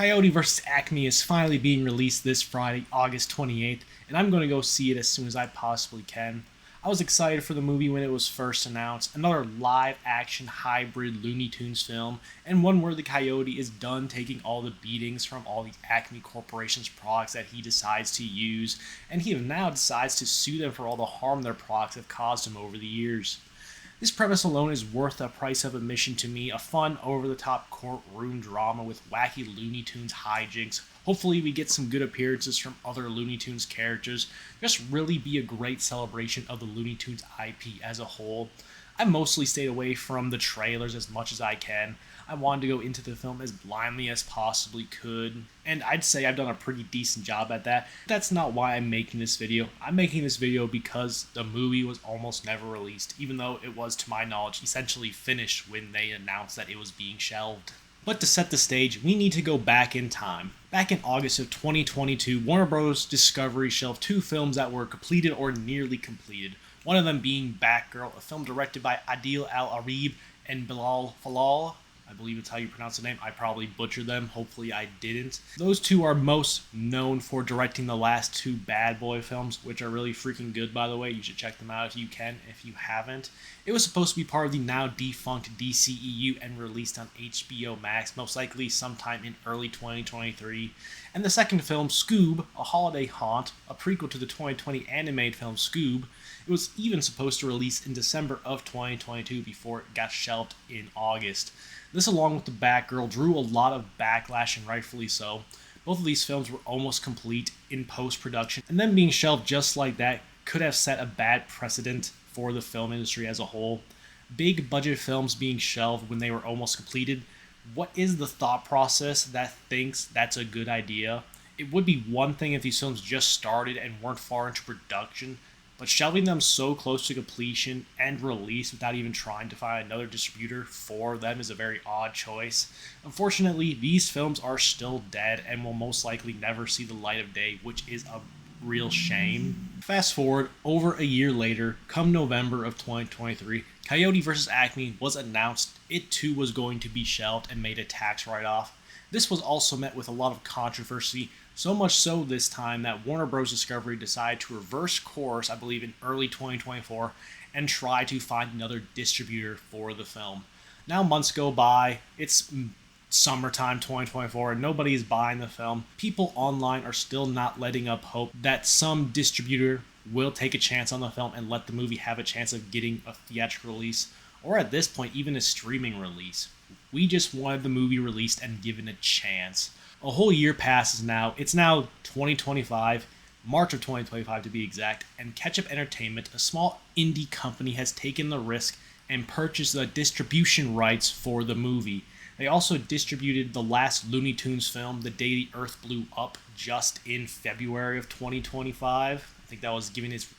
Coyote vs. Acme is finally being released this Friday, August 28th, and I'm going to go see it as soon as I possibly can. I was excited for the movie when it was first announced, another live-action hybrid Looney Tunes film, and one where the Coyote is done taking all the beatings from all the Acme Corporation's products that he decides to use, and he now decides to sue them for all the harm their products have caused him over the years. This premise alone is worth the price of admission to me, a fun, over-the-top courtroom drama with wacky Looney Tunes hijinks. Hopefully we get some good appearances from other Looney Tunes characters. Just really be a great celebration of the Looney Tunes IP as a whole. I mostly stayed away from the trailers as much as I can. I wanted to go into the film as blindly as possibly could, and I'd say I've done a pretty decent job at that. That's not why I'm making this video. I'm making this video because the movie was almost never released, even though it was, to my knowledge, essentially finished when they announced that it was being shelved. But to set the stage, we need to go back in time. Back in August of 2022, Warner Bros. Discovery shelved two films that were completed or nearly completed. One of them being Batgirl, a film directed by Adil Al-Arib and Bilal Falal. I believe it's how you pronounce the name. I probably butchered them. Hopefully I didn't. Those two are most known for directing the last two Bad Boy films, which are really freaking good, by the way. You should check them out if you can, if you haven't. It was supposed to be part of the now defunct DCEU and released on HBO Max, most likely sometime in early 2023. And the second film, Scoob, A Holiday Haunt, a prequel to the 2020 animated film Scoob, it was even supposed to release in December of 2022 before it got shelved in August. This, along with the Batgirl, drew a lot of backlash, and rightfully so. Both of these films were almost complete in post-production, and them being shelved just like that could have set a bad precedent for the film industry as a whole. Big budget films being shelved when they were almost completed. What is the thought process that thinks that's a good idea? It would be one thing if these films just started and weren't far into production, but shelving them so close to completion and release without even trying to find another distributor for them is a very odd choice. Unfortunately, these films are still dead and will most likely never see the light of day, which is a real shame. Fast forward over a year later, come November of 2023, Coyote vs. Acme was announced. It too was going to be shelved and made a tax write-off. This was also met with a lot of controversy, so much so this time that Warner Bros. Discovery decided to reverse course, I believe in early 2024, and try to find another distributor for the film. Now months go by, it's summertime 2024, and nobody is buying the film. People online are still not letting up hope that some distributor will take a chance on the film and let the movie have a chance of getting a theatrical release, or at this point, even a streaming release. We just wanted the movie released and given a chance. A whole year passes now. It's now 2025, March of 2025 to be exact, and Ketchup Entertainment, a small indie company, has taken the risk and purchased the distribution rights for the movie. They also distributed the last Looney Tunes film, The Day the Earth Blew Up, just in February of 2025. I think that was given its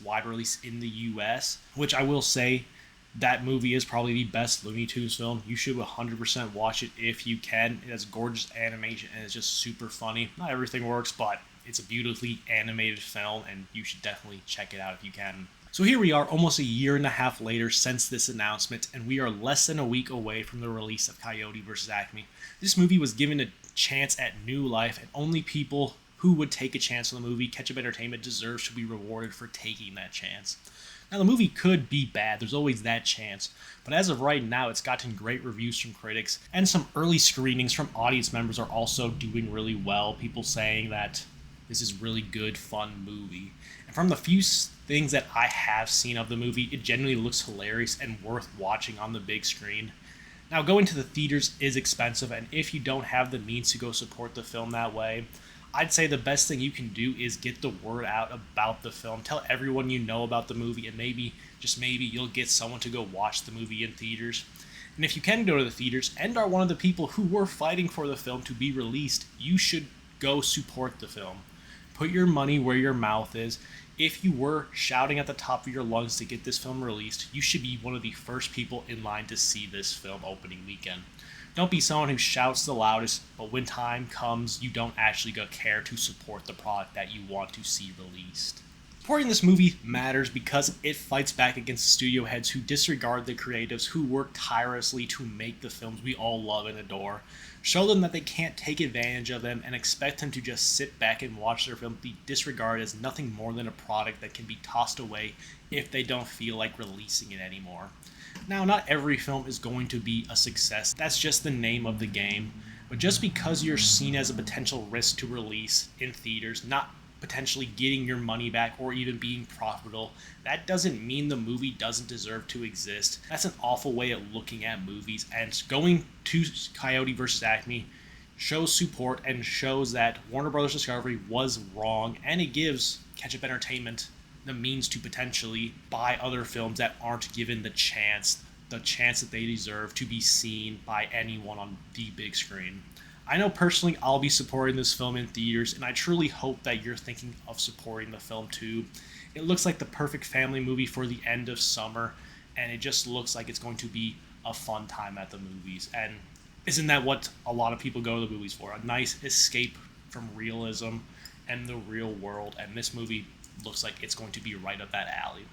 wide release in the US, which I will say, that movie is probably the best Looney Tunes film. You should 100% watch it if you can. It has gorgeous animation and it's just super funny. Not everything works, but it's a beautifully animated film and you should definitely check it out if you can. So here we are almost a year and a half later since this announcement, and we are less than a week away from the release of Coyote vs. Acme. This movie was given a chance at new life, and only people who would take a chance on the movie, Ketchup Entertainment, deserves to be rewarded for taking that chance. Now, the movie could be bad, there's always that chance, but as of right now, it's gotten great reviews from critics, and some early screenings from audience members are also doing really well, people saying that this is really good, fun movie. And from the few things that I have seen of the movie, it genuinely looks hilarious and worth watching on the big screen. Now, going to the theaters is expensive, and if you don't have the means to go support the film that way, I'd say the best thing you can do is get the word out about the film. Tell everyone you know about the movie, and maybe, just maybe, you'll get someone to go watch the movie in theaters. And if you can go to the theaters and are one of the people who were fighting for the film to be released, you should go support the film. Put your money where your mouth is. If you were shouting at the top of your lungs to get this film released, you should be one of the first people in line to see this film opening weekend. Don't be someone who shouts the loudest, but when time comes, you don't actually care to support the product that you want to see released. Supporting this movie matters because it fights back against studio heads who disregard the creatives who work tirelessly to make the films we all love and adore. Show them that they can't take advantage of them and expect them to just sit back and watch their film be disregarded as nothing more than a product that can be tossed away if they don't feel like releasing it anymore. Now, not every film is going to be a success. That's just the name of the game. But just because you're seen as a potential risk to release in theaters, not potentially getting your money back or even being profitable, that doesn't mean the movie doesn't deserve to exist. That's an awful way of looking at movies, and going to Coyote versus Acme shows support and shows that Warner Bros. Discovery was wrong, and it gives Ketchup Entertainment the means to potentially buy other films that aren't given the chance that they deserve to be seen by anyone on the big screen. I know personally I'll be supporting this film in theaters, and I truly hope that you're thinking of supporting the film too. It looks like the perfect family movie for the end of summer, and it just looks like it's going to be a fun time at the movies. And isn't that what a lot of people go to the movies for? A nice escape from realism and the real world, and this movie looks like it's going to be right up that alley.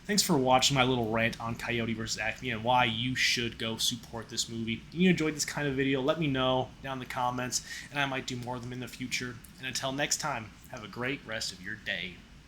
Thanks for watching my little rant on Coyote vs. Acme and why you should go support this movie. If you enjoyed this kind of video, let me know down in the comments, and I might do more of them in the future. And until next time, have a great rest of your day.